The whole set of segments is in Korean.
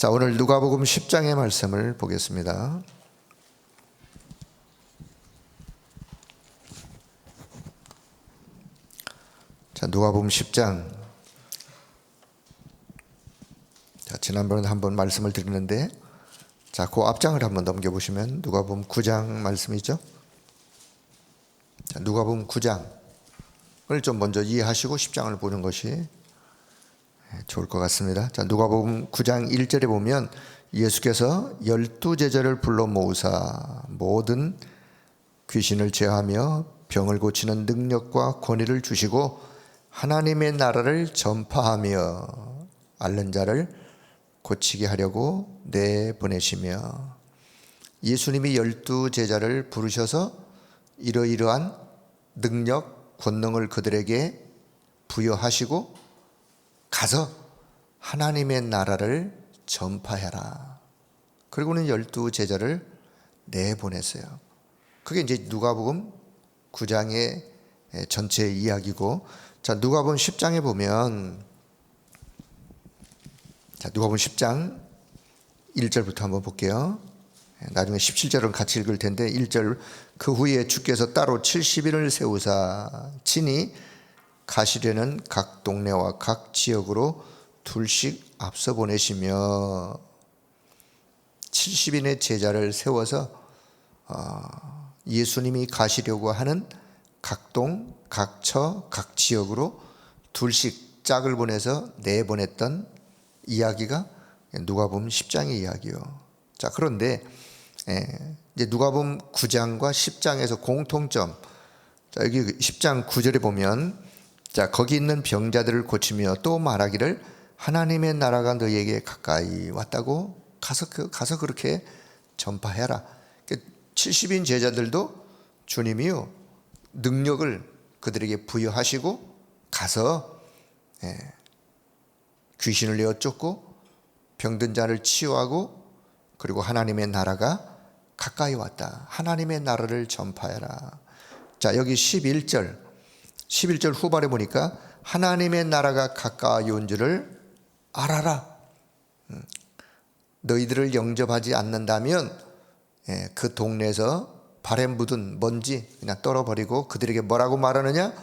자, 오늘 누가복음 10장의 말씀을 보겠습니다. 자, 누가복음 10장. 자, 지난번에 한번 말씀을 드리는데, 자, 그 앞장을 한번 넘겨보시면 누가복음 9장 말씀이죠. 자, 누가복음 9장을 좀 먼저 이해하시고 10장을 보는 것이 좋을 것 같습니다. 자, 누가복음 9장 1절에 보면 예수께서 12제자를 불러 모으사 모든 귀신을 제하며 병을 고치는 능력과 권위를 주시고 하나님의 나라를 전파하며 앓는 자를 고치게 하려고 내보내시며, 예수님이 12제자를 부르셔서 이러이러한 능력, 권능을 그들에게 부여하시고 가서 하나님의 나라를 전파해라. 그리고는 12제자를 내보냈어요. 그게 이제 누가복음 9장의 전체 이야기고, 자, 누가복음 10장에 보면, 자, 누가복음 10장 1절부터 한번 볼게요. 나중에 17절은 같이 읽을 텐데, 1절, 그 후에 주께서 따로 70인을 세우사 친히 가시려는 각 동네와 각 지역으로 둘씩 앞서 보내시며, 70인의 제자를 세워서 예수님이 가시려고 하는 각 동, 각 처, 각 지역으로 둘씩 짝을 보내서 내보냈던 이야기가 누가복음 10장의 이야기요. 자, 그런데 이제 누가복음 9장과 10장에서 공통점, 자, 여기 10장 9절에 보면, 자, 거기 있는 병자들을 고치며 또 말하기를 하나님의 나라가 너희에게 가까이 왔다고 가서 그렇게 전파해라. 70인 제자들도 주님이요 능력을 그들에게 부여하시고 가서 귀신을 내어 쫓고 병든 자를 치유하고, 그리고 하나님의 나라가 가까이 왔다. 하나님의 나라를 전파해라. 자, 여기 11절 후반에 보니까 하나님의 나라가 가까이 온 줄을 알아라. 너희들을 영접하지 않는다면 그 동네에서 발에 묻은 먼지 그냥 떨어버리고, 그들에게 뭐라고 말하느냐?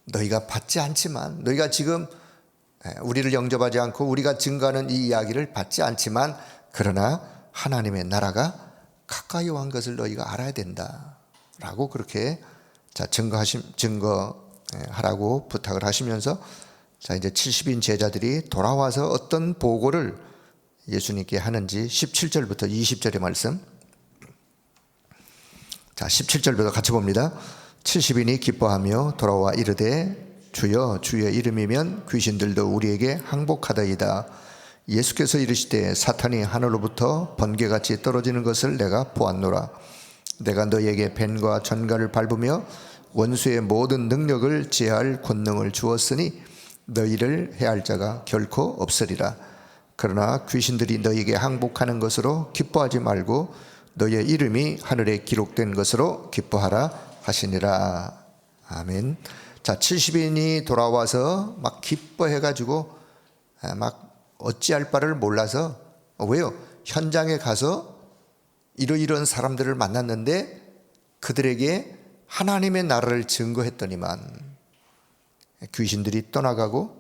너희가 받지 않지만, 너희가 지금 우리를 영접하지 않고 우리가 증거하는 이 이야기를 받지 않지만, 그러나 하나님의 나라가 가까이 온 것을 너희가 알아야 된다 라고 그렇게 증거하라고 부탁을 하시면서, 자, 이제 70인 제자들이 돌아와서 어떤 보고를 예수님께 하는지 17절부터 20절의 말씀. 자, 17절부터 같이 봅니다. 70인이 기뻐하며 돌아와 이르되 주여 주의 이름이면 귀신들도 우리에게 항복하다이다. 예수께서 이르시되 사탄이 하늘로부터 번개같이 떨어지는 것을 내가 보았노라. 내가 너희에게 뱀과 전갈을 밟으며 원수의 모든 능력을 제할 권능을 주었으니 너희를 해할 자가 결코 없으리라. 그러나 귀신들이 너희에게 항복하는 것으로 기뻐하지 말고 너희의 이름이 하늘에 기록된 것으로 기뻐하라 하시니라. 아멘. 자, 70인이 돌아와서 막 기뻐해가지고 막 어찌할 바를 몰라서, 왜요? 현장에 가서 이러이러한 사람들을 만났는데 그들에게 하나님의 나라를 증거했더니만 귀신들이 떠나가고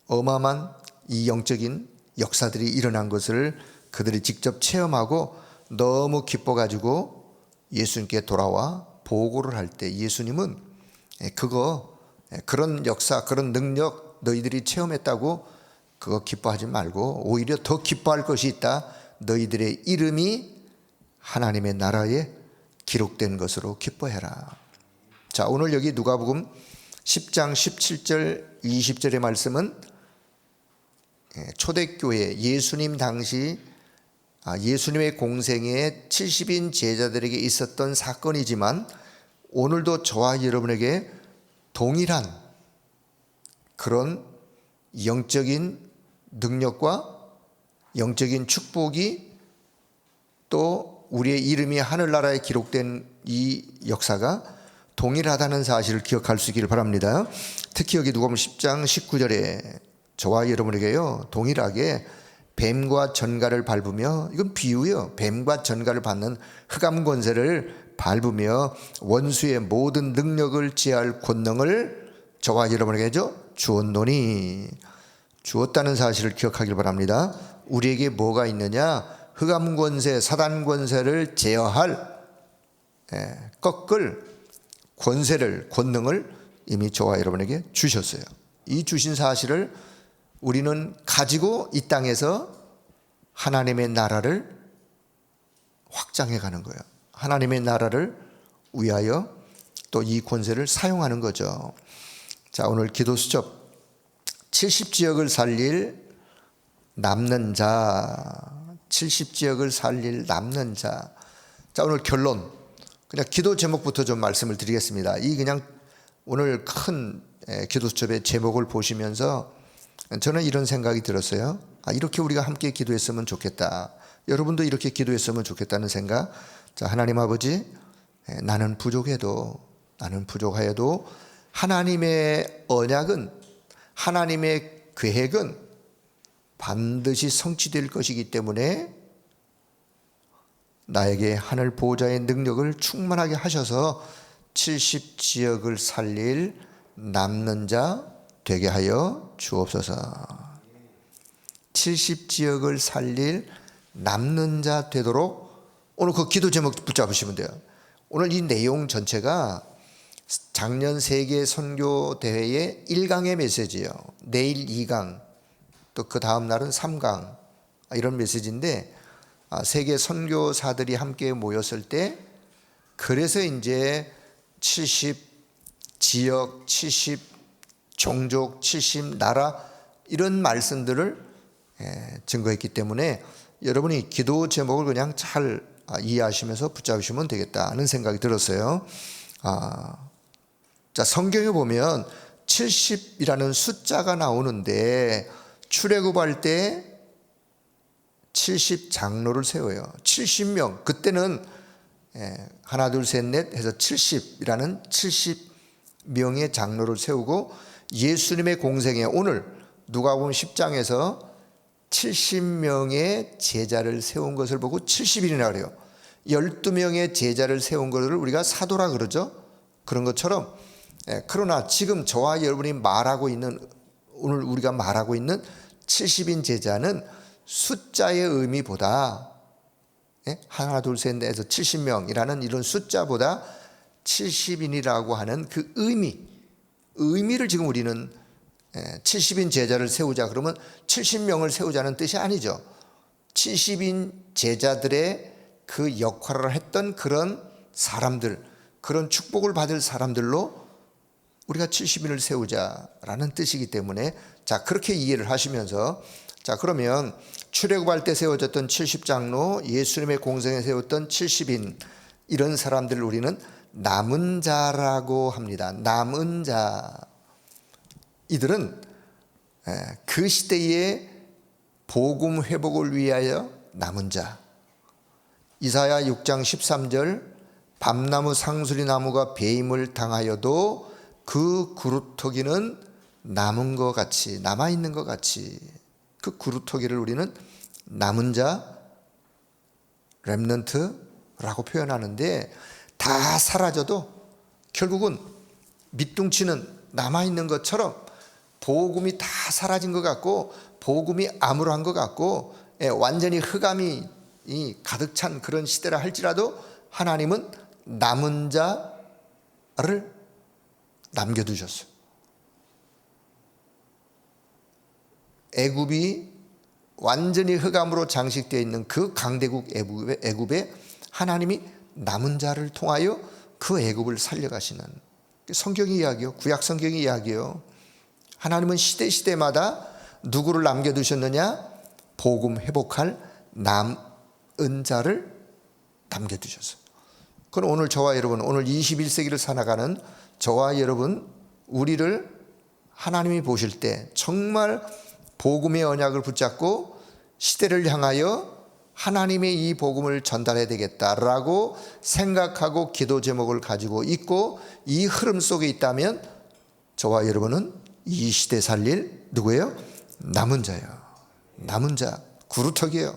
어마어마한 이 영적인 역사들이 일어난 것을 그들이 직접 체험하고 너무 기뻐가지고 예수님께 돌아와 보고를 할 때, 예수님은 그런 역사, 그런 능력 너희들이 체험했다고 그거 기뻐하지 말고 오히려 더 기뻐할 것이 있다. 너희들의 이름이 하나님의 나라에 기록된 것으로 기뻐해라. 자, 오늘 여기 누가복음 10장 17절 20절의 말씀은 초대교회 예수님 당시 예수님의 공생에 70인 제자들에게 있었던 사건이지만, 오늘도 저와 여러분에게 동일한 그런 영적인 능력과 영적인 축복이, 또 우리의 이름이 하늘나라에 기록된 이 역사가 동일하다는 사실을 기억할 수 있기를 바랍니다. 특히 여기 누가복음 10장 19절에 저와 여러분에게요 동일하게 뱀과 전갈을 밟으며, 이건 비유예요. 뱀과 전갈을 받는 흑암 권세를 밟으며 원수의 모든 능력을 제할 권능을 저와 여러분에게 주었노니. 주었다는 사실을 기억하길 바랍니다. 우리에게 뭐가 있느냐? 흑암 권세, 사단 권세를 제어할 꺾을 권세를, 권능을 이미 저와 여러분에게 주셨어요. 이 주신 사실을 우리는 가지고 이 땅에서 하나님의 나라를 확장해 가는 거예요. 하나님의 나라를 위하여 또 이 권세를 사용하는 거죠. 자, 오늘 기도 수첩 70지역을 살릴 남는 자, 70지역을 살릴 남는 자. 자, 오늘 결론, 그냥 기도 제목부터 좀 말씀을 드리겠습니다. 이 그냥 오늘 큰 기도 수첩의 제목을 보시면서 저는 이런 생각이 들었어요. 이렇게 우리가 함께 기도했으면 좋겠다. 여러분도 이렇게 기도했으면 좋겠다는 생각. 자, 하나님 아버지, 나는 부족하여도 하나님의 언약은, 하나님의 계획은 반드시 성취될 것이기 때문에 나에게 하늘 보호자의 능력을 충만하게 하셔서 70지역을 살릴 남는 자 되게 하여 주옵소서. 70지역을 살릴 남는 자 되도록, 오늘 그 기도 제목 붙잡으시면 돼요. 오늘 이 내용 전체가 작년 세계 선교 대회의 1강의 메시지예요. 내일 2강, 또 그 다음 날은 3강, 이런 메시지인데, 세계 선교사들이 함께 모였을 때, 그래서 이제 70지역, 70종족, 70나라 이런 말씀들을 증거했기 때문에 여러분이 기도 제목을 그냥 잘 이해하시면서 붙잡으시면 되겠다는 생각이 들었어요. 자, 성경에 보면 70이라는 숫자가 나오는데 출애굽할 때 70장로를 세워요. 70명. 그때는 하나 둘 셋 넷 해서 70이라는 70명의 장로를 세우고 예수님의 공생에 오늘 누가복음 10장에서 70명의 제자를 세운 것을 보고 70인이라고 그래요. 12명의 제자를 세운 것을 우리가 사도라 그러죠. 그런 것처럼, 그러나 지금 저와 여러분이 말하고 있는, 오늘 우리가 말하고 있는 70인 제자는 숫자의 의미보다, 하나 둘 셋 넷에서 70명이라는 이런 숫자보다 70인이라고 하는 그 의미를 지금 우리는 70인 제자를 세우자 그러면 70명을 세우자는 뜻이 아니죠. 70인 제자들의 그 역할을 했던 그런 사람들, 그런 축복을 받을 사람들로 우리가 70인을 세우자라는 뜻이기 때문에, 자, 그렇게 이해를 하시면서, 자, 그러면 출애굽할 때 세워졌던 70장로, 예수님의 공생에 세웠던 70인, 이런 사람들을 우리는 남은 자라고 합니다. 남은 자. 이들은 그 시대의 복음 회복을 위하여 남은 자. 이사야 6장 13절, 밤나무 상수리 나무가 배임을 당하여도 그 구루터기는 남은 것 같이, 남아있는 것 같이, 그 구루터기를 우리는 남은 자, 렘넌트라고 표현하는데, 다 사라져도 결국은 밑둥치는 남아있는 것처럼 복음이 다 사라진 것 같고, 복음이 암울한 것 같고, 완전히 흑암이 가득 찬 그런 시대라 할지라도 하나님은 남은 자를 남겨두셨어요. 애굽이 완전히 흑암으로 장식되어 있는 그 강대국 애굽에 하나님이 남은 자를 통하여 그 애굽을 살려가시는, 성경의 이야기요, 구약 성경의 이야기요. 하나님은 시대마다 누구를 남겨두셨느냐? 복음 회복할 남은 자를 남겨두셨어요. 그럼 오늘 저와 여러분, 오늘 21세기를 살아가는 저와 여러분, 우리를 하나님이 보실 때 정말 복음의 언약을 붙잡고 시대를 향하여 하나님의 이 복음을 전달해야 되겠다라고 생각하고 기도 제목을 가지고 있고 이 흐름 속에 있다면 저와 여러분은 이 시대 살릴 누구예요? 남은 자요. 남은 자, 구루터기예요.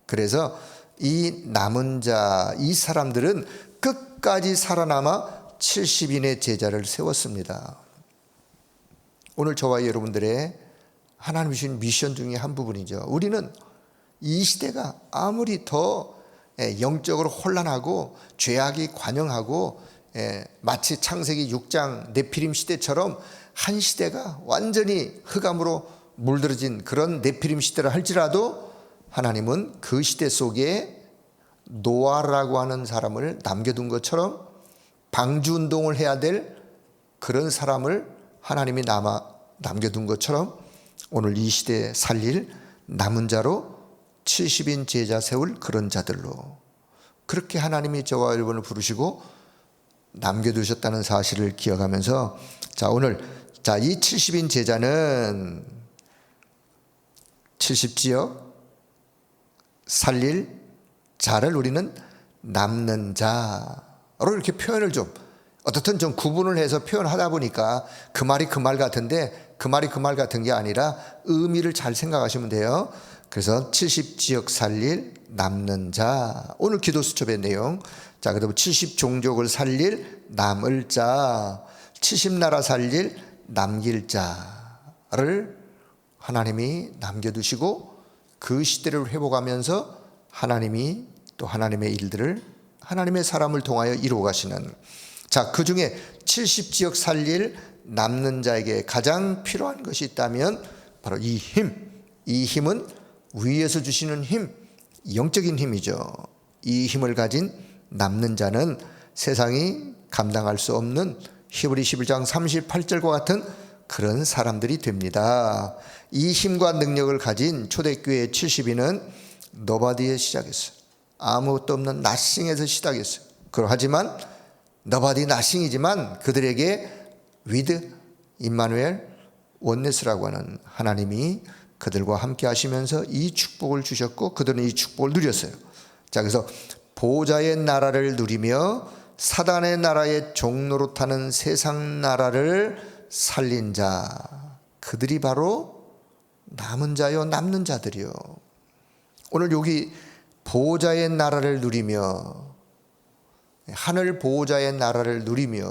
그래서 이 남은 자, 이 사람들은 끝까지 살아남아 70인의 제자를 세웠습니다. 오늘 저와 여러분들의 하나님 주신 미션 중에 한 부분이죠. 우리는 이 시대가 아무리 더 영적으로 혼란하고 죄악이 관영하고 마치 창세기 6장 네피림 시대처럼 한 시대가 완전히 흑암으로 물들어진 그런 네피림 시대를 할지라도 하나님은 그 시대 속에 노아라고 하는 사람을 남겨둔 것처럼 방주운동을 해야 될 그런 사람을 하나님이 남겨둔 것처럼 오늘 이 시대에 살릴 남은 자로 70인 제자 세울 그런 자들로 그렇게 하나님이 저와 여러분을 부르시고 남겨두셨다는 사실을 기억하면서 오늘 이 70인 제자는 70지역 살릴 자를 우리는 남는 자로 이렇게 표현을 좀 어떻든 좀 구분을 해서 표현하다 보니까 그 말이 그 말 같은데 그 말이 그 말 같은 게 아니라 의미를 잘 생각하시면 돼요. 그래서 70지역 살릴 남는 자, 오늘 기도 수첩의 내용. 그다음에 70종족을 살릴 남을 자, 70나라 살릴 남길 자를 하나님이 남겨두시고 그 시대를 회복하면서 하나님이 또 하나님의 일들을 하나님의 사람을 통하여 이루어 가시는 그 중에 70지역 살릴 남는 자에게 가장 필요한 것이 있다면 바로 이 힘은 위에서 주시는 힘, 영적인 힘이죠. 이 힘을 가진 남는 자는 세상이 감당할 수 없는 히브리 11장 38절과 같은 그런 사람들이 됩니다. 이 힘과 능력을 가진 초대교회 70인은 너바디에 시작했어요. 아무것도 없는 나싱에서 시작했어요. 하지만 너바디 나싱이지만 그들에게 위드 임마누엘 원네스라고 하는 하나님이 그들과 함께 하시면서 이 축복을 주셨고 그들은 이 축복을 누렸어요. 그래서 보호자의 나라를 누리며 사단의 나라의 종노릇하는 세상 나라를 살린 자, 그들이 바로 남은 자요 남는 자들이요. 오늘 여기 보호자의 나라를 누리며 하늘 보호자의 나라를 누리며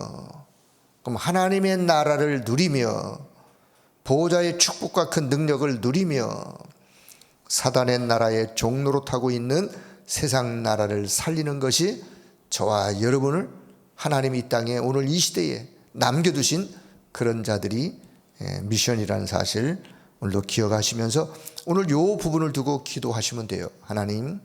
그럼 하나님의 나라를 누리며 보호자의 축복과 큰 능력을 누리며 사단의 나라에 종노릇하고 있는 세상 나라를 살리는 것이 저와 여러분을 하나님이 이 땅에 오늘 이 시대에 남겨두신 그런 자들이 미션이라는 사실 오늘도 기억하시면서 오늘 요 부분을 두고 기도하시면 돼요. 하나님,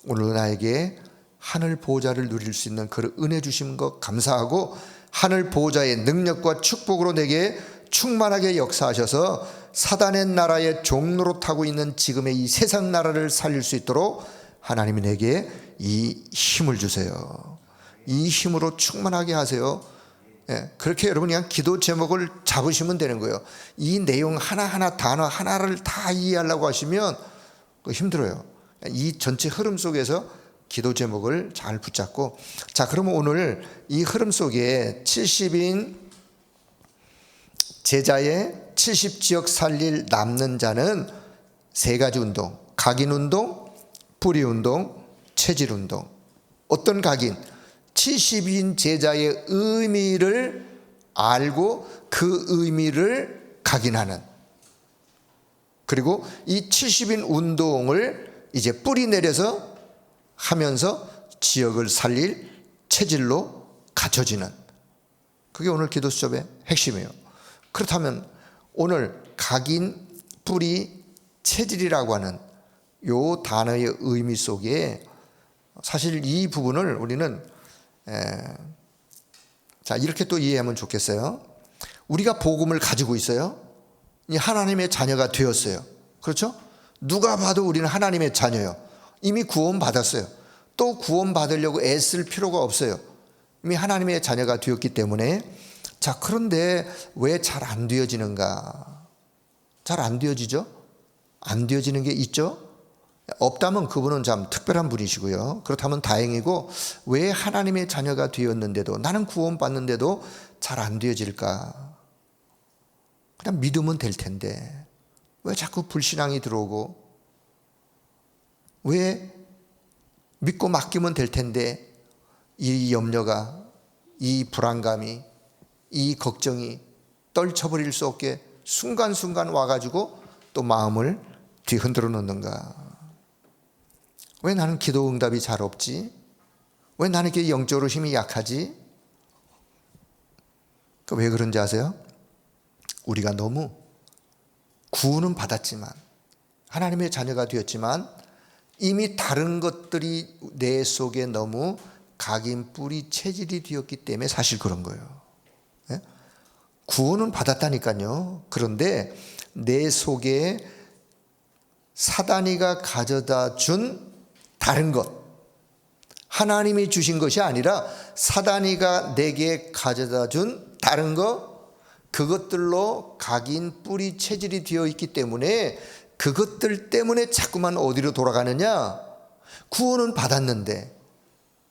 오늘 나에게 하늘 보호자를 누릴 수 있는 그런 은혜 주신 것 감사하고 하늘 보호자의 능력과 축복으로 내게 충만하게 역사하셔서 사단의 나라에 종노릇하고 있는 지금의 이 세상 나라를 살릴 수 있도록 하나님이 내게 이 힘을 주세요. 이 힘으로 충만하게 하세요. 그렇게 여러분이 그냥 기도 제목을 잡으시면 되는 거예요. 이 내용 하나하나 단어 하나를 다 이해하려고 하시면 힘들어요. 이 전체 흐름 속에서 기도 제목을 잘 붙잡고 그러면 오늘 이 흐름 속에 70인 제자의 70지역 살릴 남는 자는 세 가지 운동, 각인 운동, 뿌리 운동, 체질 운동. 어떤 각인? 70인 제자의 의미를 알고 그 의미를 각인하는, 그리고 이 70인 운동을 이제 뿌리 내려서 하면서 지역을 살릴 체질로 갖춰지는, 그게 오늘 기도 수첩의 핵심이에요. 그렇다면 오늘 각인, 뿌리, 체질이라고 하는 요 단어의 의미 속에 사실 이 부분을 우리는 이렇게 또 이해하면 좋겠어요. 우리가 복음을 가지고 있어요. 하나님의 자녀가 되었어요. 그렇죠? 누가 봐도 우리는 하나님의 자녀예요. 이미 구원 받았어요. 또 구원 받으려고 애쓸 필요가 없어요. 이미 하나님의 자녀가 되었기 때문에. 그런데 왜 잘 안 되어지는가? 잘 안 되어지죠? 안 되어지는 게 있죠? 없다면 그분은 참 특별한 분이시고요. 그렇다면 다행이고, 왜 하나님의 자녀가 되었는데도, 나는 구원 받는데도 잘 안 되어질까? 그냥 믿으면 될 텐데 왜 자꾸 불신앙이 들어오고, 왜 믿고 맡기면 될 텐데 이 염려가, 이 불안감이, 이 걱정이 떨쳐버릴 수 없게 순간순간 와가지고 또 마음을 뒤흔들어 놓는가? 왜 나는 기도 응답이 잘 없지? 왜 나는 이렇게 영적으로 힘이 약하지? 왜 그런지 아세요? 우리가 너무 구원은 받았지만, 하나님의 자녀가 되었지만 이미 다른 것들이 내 속에 너무 각인 뿌리 체질이 되었기 때문에 사실 그런 거예요. 예? 구원은 받았다니까요. 그런데 내 속에 사단이가 가져다 준 다른 것, 하나님이 주신 것이 아니라 사단이가 내게 가져다 준 다른 것, 그것들로 각인 뿌리 체질이 되어 있기 때문에 그것들 때문에 자꾸만 어디로 돌아가느냐? 구원은 받았는데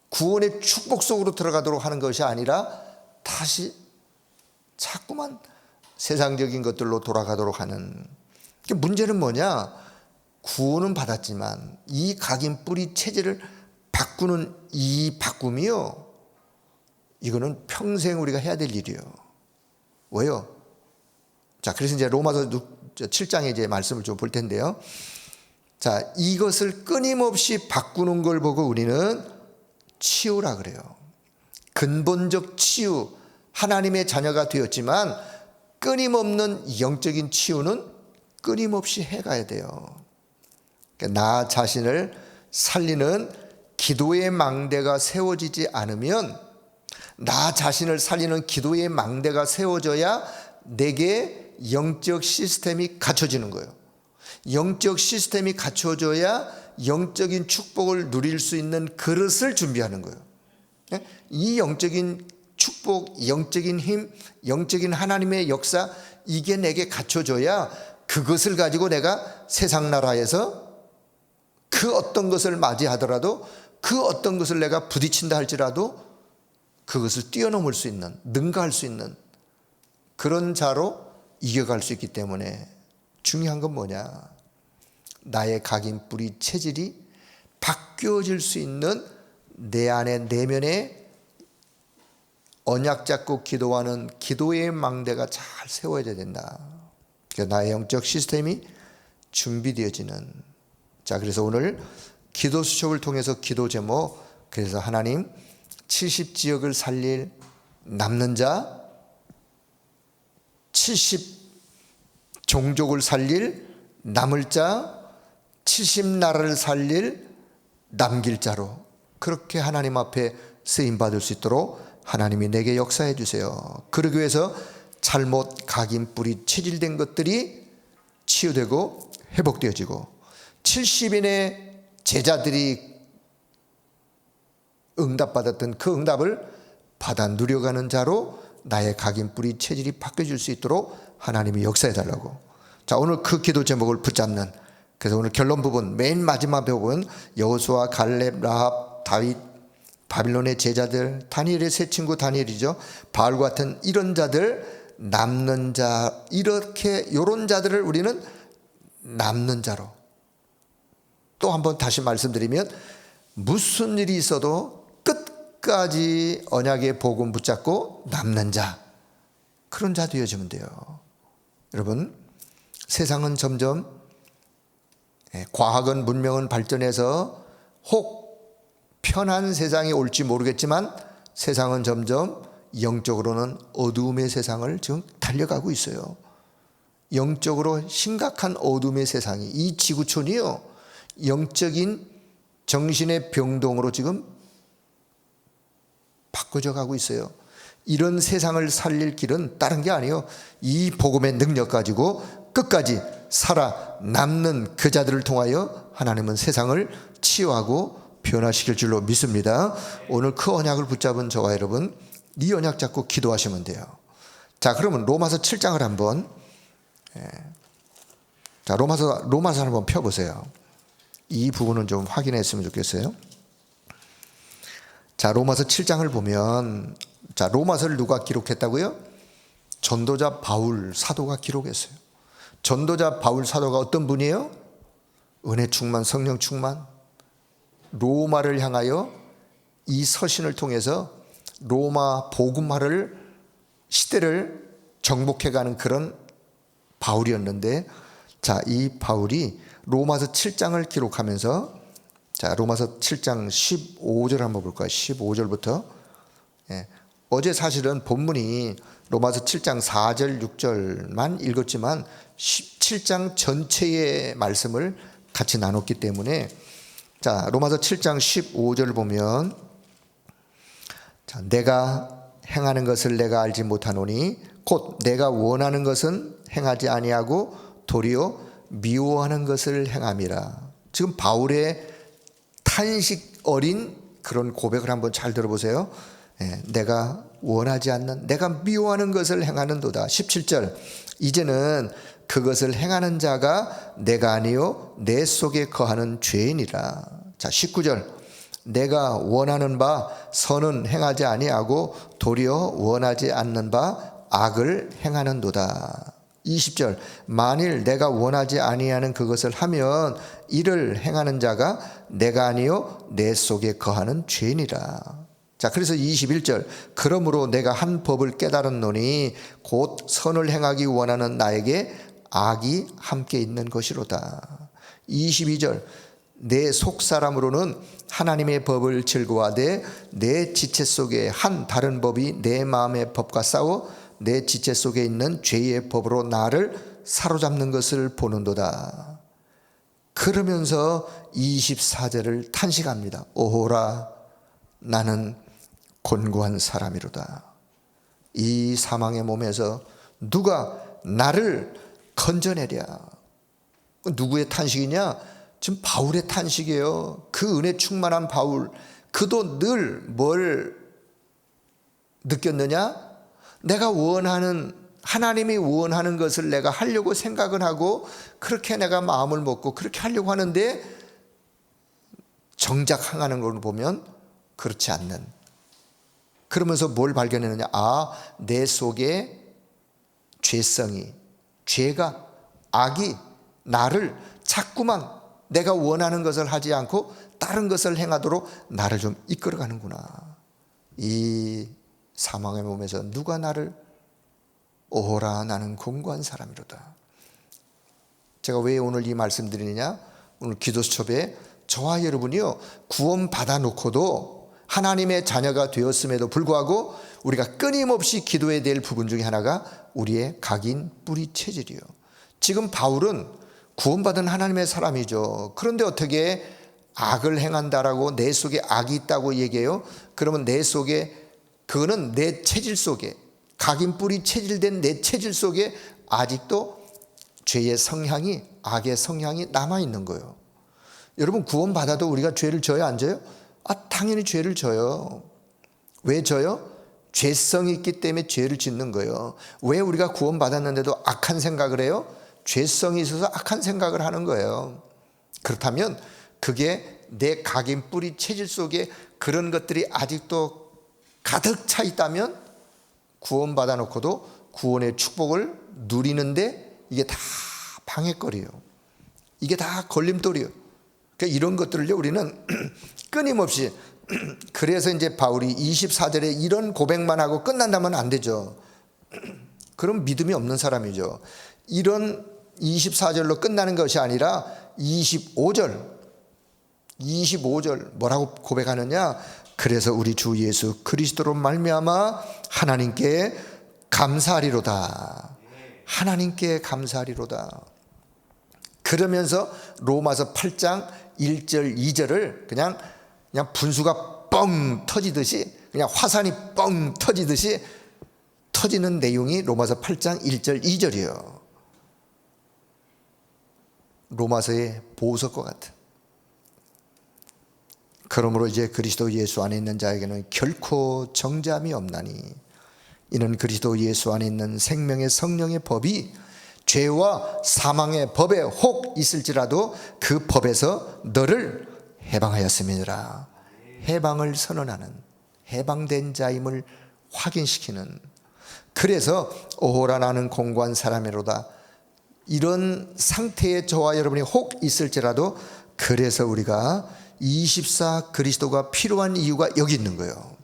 구원의 축복 속으로 들어가도록 하는 것이 아니라 다시 자꾸만 세상적인 것들로 돌아가도록 하는. 문제는 뭐냐? 구원은 받았지만 이 각인 뿌리 체질을 바꾸는 이 바꿈이요, 이거는 평생 우리가 해야 될 일이에요. 왜요? 자, 그래서 이제 로마서 7장에 이제 말씀을 좀 볼 텐데요. 자, 이것을 끊임없이 바꾸는 걸 보고 우리는 치유라 그래요. 근본적 치유, 하나님의 자녀가 되었지만 끊임없는 영적인 치유는 끊임없이 해가야 돼요. 그러니까 나 자신을 살리는 기도의 망대가 세워지지 않으면, 나 자신을 살리는 기도의 망대가 세워져야 내게 영적 시스템이 갖춰지는 거예요. 영적 시스템이 갖춰져야 영적인 축복을 누릴 수 있는 그릇을 준비하는 거예요. 이 영적인 축복, 영적인 힘, 영적인 하나님의 역사, 이게 내게 갖춰져야 그것을 가지고 내가 세상 나라에서 그 어떤 것을 맞이하더라도, 그 어떤 것을 내가 부딪힌다 할지라도 그것을 뛰어넘을 수 있는, 능가할 수 있는 그런 자로 이겨갈 수 있기 때문에 중요한 건 뭐냐? 나의 각인 뿌리 체질이 바뀌어질 수 있는 내 안에, 내면에 언약 잡고 기도하는 기도의 망대가 잘 세워져야 된다. 그러니까 나의 영적 시스템이 준비되어지는. 자, 그래서 오늘 기도 수첩을 통해서 기도 제목, 그래서 하나님 70지역을 살릴 남는 자, 70종족을 살릴 남을 자, 70나라를 살릴 남길 자로, 그렇게 하나님 앞에 쓰임받을 수 있도록 하나님이 내게 역사해 주세요. 그러기 위해서 잘못 각인 뿌리 체질된 것들이 치유되고 회복되어지고, 70인의 제자들이 응답받았던 그 응답을 받아 누려가는 자로 나의 각인 뿌리 체질이 바뀌어질 수 있도록 하나님이 역사해 달라고. 자, 오늘 그 기도 제목을 붙잡는, 그래서 오늘 결론 부분, 맨 마지막 부분, 여호수아, 갈렙, 라합, 다윗, 바빌론의 제자들, 다니엘의 세 친구 다니엘이죠. 바울과 같은 이런 자들, 남는 자, 이렇게 요런 자들을 우리는 남는 자로. 또 한번 다시 말씀드리면, 무슨 일이 있어도 끝까지 언약의 복음 붙잡고 남는 자, 그런 자 되어지면 돼요. 여러분, 세상은 점점 과학은, 문명은 발전해서 혹 편한 세상이 올지 모르겠지만 세상은 점점 영적으로는 어두움의 세상을 지금 달려가고 있어요. 영적으로 심각한 어둠의 세상이, 이 지구촌이요, 영적인 정신의 병동으로 지금 바꿔져 가고 있어요. 이런 세상을 살릴 길은 다른 게 아니에요. 이 복음의 능력 가지고 끝까지 살아남는 그 자들을 통하여 하나님은 세상을 치유하고 변화시킬 줄로 믿습니다. 오늘 그 언약을 붙잡은 저와 여러분, 이 언약 잡고 기도하시면 돼요. 자, 그러면 로마서 7장을 한번, 자, 로마서 한번 펴보세요. 이 부분은 좀 확인했으면 좋겠어요. 자, 로마서 7장을 보면, 자, 로마서를 누가 기록했다고요? 전도자 바울 사도가 기록했어요. 전도자 바울 사도가 어떤 분이에요? 은혜 충만, 성령 충만. 로마를 향하여 이 서신을 통해서 로마 복음화를 시대를 정복해가는 그런 바울이었는데, 자, 이 바울이 로마서 7장을 기록하면서, 자, 로마서 7장 15절 한번 볼까요? 15절부터. 예, 어제 사실은 본문이 로마서 7장 4절 6절만 읽었지만 7장 전체의 말씀을 같이 나눴기 때문에, 자, 로마서 7장 15절 보면, 자, 내가 행하는 것을 내가 알지 못하노니 곧 내가 원하는 것은 행하지 아니하고 도리어 미워하는 것을 행함이라. 지금 바울의 탄식 어린 그런 고백을 한번 잘 들어보세요. 내가 원하지 않는, 내가 미워하는 것을 행하는도다. 17절, 이제는 그것을 행하는 자가 내가 아니요 내 속에 거하는 죄인이라. 자, 19절, 내가 원하는 바 선은 행하지 아니하고 도리어 원하지 않는 바 악을 행하는도다. 20절, 만일 내가 원하지 아니하는 그것을 하면 이를 행하는 자가 내가 아니요 내 속에 거하는 죄인이라. 자, 그래서 21절, 그러므로 내가 한 법을 깨달았노니 곧 선을 행하기 원하는 나에게 악이 함께 있는 것이로다. 22절, 내 속사람으로는 하나님의 법을 즐거워하되 내 지체 속에 한 다른 법이 내 마음의 법과 싸워 내 지체 속에 있는 죄의 법으로 나를 사로잡는 것을 보는도다. 그러면서 24절을 탄식합니다. 오호라, 나는 곤고한 사람이로다. 이 사망의 몸에서 누가 나를 건져내랴. 누구의 탄식이냐? 지금 바울의 탄식이에요. 그 은혜 충만한 바울, 그도 늘 뭘 느꼈느냐? 내가 원하는, 하나님이 원하는 것을 내가 하려고 생각을 하고 그렇게 내가 마음을 먹고 그렇게 하려고 하는데 정작 행하는 걸 보면 그렇지 않는. 그러면서 뭘 발견했느냐? 아, 내 속에 죄성이, 죄가, 악이 나를 자꾸만 내가 원하는 것을 하지 않고 다른 것을 행하도록 나를 좀 이끌어가는구나. 이 사망의 몸에서 누가 나를, 오호라, 나는 곤고한 사람이로다. 제가 왜 오늘 이 말씀 드리느냐? 오늘 기도수첩에 저와 여러분이요, 구원 받아놓고도 하나님의 자녀가 되었음에도 불구하고 우리가 끊임없이 기도해야 될 부분 중에 하나가 우리의 각인 뿌리 체질이요. 지금 바울은 구원받은 하나님의 사람이죠. 그런데 어떻게 악을 행한다라고 내 속에 악이 있다고 얘기해요? 그러면 내 속에, 그거는 내 체질 속에, 각인 뿌리 체질된 내 체질 속에 아직도 죄의 성향이, 악의 성향이 남아있는 거예요. 여러분, 구원받아도 우리가 죄를 져요, 안 져요? 당연히 죄를 져요. 왜 져요? 죄성이 있기 때문에 죄를 짓는 거예요. 왜 우리가 구원받았는데도 악한 생각을 해요? 죄성이 있어서 악한 생각을 하는 거예요. 그렇다면 그게 내 각인 뿌리 체질 속에 그런 것들이 아직도 가득 차 있다면 구원받아 놓고도 구원의 축복을 누리는데 이게 다 방해거리예요. 이게 다 걸림돌이에요. 그러니까 이런 것들을요, 우리는 끊임없이, 그래서 이제 바울이 24절에 이런 고백만 하고 끝난다면 안 되죠. 그럼 믿음이 없는 사람이죠. 이런 24절로 끝나는 것이 아니라 25절 뭐라고 고백하느냐? 그래서 우리 주 예수 그리스도로 말미암아 하나님께 감사하리로다. 하나님께 감사하리로다. 그러면서 로마서 8장 1절 2절을 그냥 분수가 뻥 터지듯이, 그냥 화산이 뻥 터지듯이 터지는 내용이 로마서 8장 1절 2절이에요. 로마서의 보석과 같은. 그러므로 이제 그리스도 예수 안에 있는 자에게는 결코 정죄함이 없나니 이는 그리스도 예수 안에 있는 생명의 성령의 법이 죄와 사망의 법에 혹 있을지라도 그 법에서 너를 해방하였음이니라. 해방을 선언하는, 해방된 자임을 확인시키는, 그래서 오호라 나는 공고한 사람이로다. 이런 상태에 저와 여러분이 혹 있을지라도 그래서 우리가 24 그리스도가 필요한 이유가 여기 있는 거예요.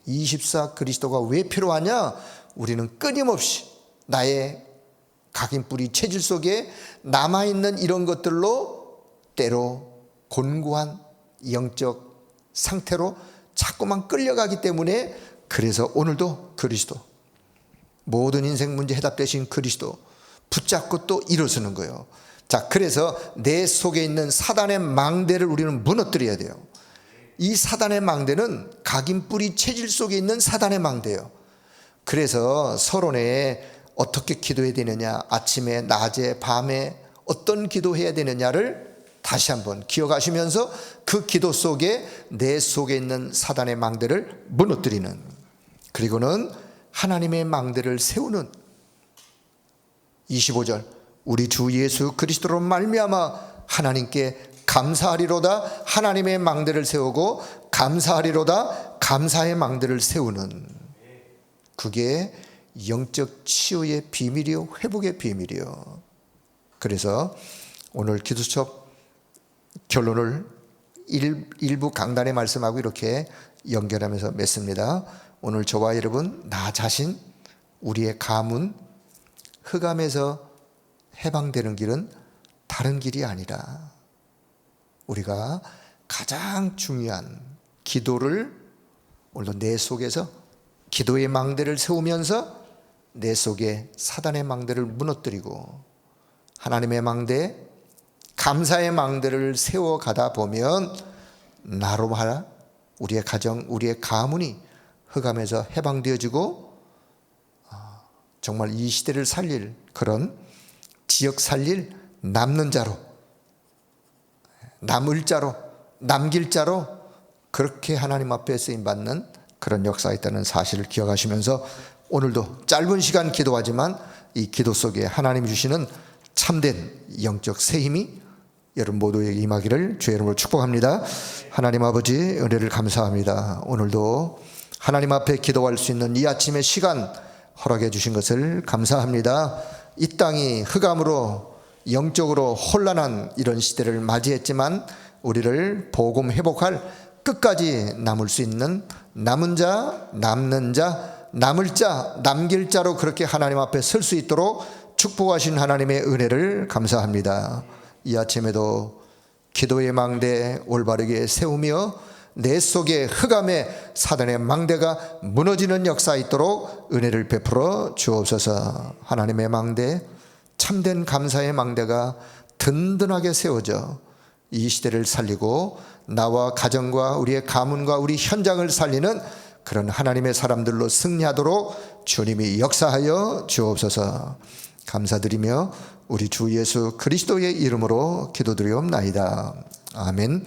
24 그리스도가 왜 필요하냐? 우리는 끊임없이 나의 각인뿌리 체질 속에 남아있는 이런 것들로 때로 곤고한 영적 상태로 자꾸만 끌려가기 때문에 그래서 오늘도 그리스도, 모든 인생 문제 해답되신 그리스도 붙잡고 또 일어서는 거예요. 자, 그래서 내 속에 있는 사단의 망대를 우리는 무너뜨려야 돼요. 이 사단의 망대는 각인뿌리 체질 속에 있는 사단의 망대예요. 그래서 서론에 어떻게 기도해야 되느냐, 아침에, 낮에, 밤에 어떤 기도해야 되느냐를 다시 한번 기억하시면서 그 기도 속에 내 속에 있는 사단의 망대를 무너뜨리는, 그리고는 하나님의 망대를 세우는 25절 우리 주 예수 그리스도로 말미암아 하나님께 감사하리로다. 하나님의 망대를 세우고 감사하리로다. 감사의 망대를 세우는, 그게 영적 치유의 비밀이요, 회복의 비밀이요. 그래서 오늘 기도 수업 결론을 일부 강단의 말씀하고 이렇게 연결하면서 맺습니다. 오늘 저와 여러분, 나 자신, 우리의 가문, 흑암에서 해방되는 길은 다른 길이 아니라 우리가 가장 중요한 기도를 오늘도 내 속에서 기도의 망대를 세우면서 내 속에 사단의 망대를 무너뜨리고 하나님의 망대, 감사의 망대를 세워가다 보면 나로 하라 우리의 가정, 우리의 가문이 흑암에서 해방되어지고 정말 이 시대를 살릴, 그런 지역 살릴 남는 자로, 남을 자로, 남길 자로 그렇게 하나님 앞에 쓰임받는 그런 역사가 있다는 사실을 기억하시면서 오늘도 짧은 시간 기도하지만 이 기도 속에 하나님이 주시는 참된 영적 새 힘이 여러분 모두에게 임하기를 주의 이름으로 축복합니다. 하나님 아버지, 은혜를 감사합니다. 오늘도 하나님 앞에 기도할 수 있는 이 아침의 시간 허락해 주신 것을 감사합니다. 이 땅이 흑암으로 영적으로 혼란한 이런 시대를 맞이했지만 우리를 복음 회복할 끝까지 남을 수 있는 남은 자, 남는 자, 남을 자, 남길 자로 그렇게 하나님 앞에 설 수 있도록 축복하신 하나님의 은혜를 감사합니다. 이 아침에도 기도의 망대 올바르게 세우며 내 속에 흑암의 사단의 망대가 무너지는 역사 있도록 은혜를 베풀어 주옵소서. 하나님의 망대, 참된 감사의 망대가 든든하게 세워져 이 시대를 살리고 나와 가정과 우리의 가문과 우리 현장을 살리는 그런 하나님의 사람들로 승리하도록 주님이 역사하여 주옵소서. 감사드리며 우리 주 예수 그리스도의 이름으로 기도드리옵나이다. 아멘.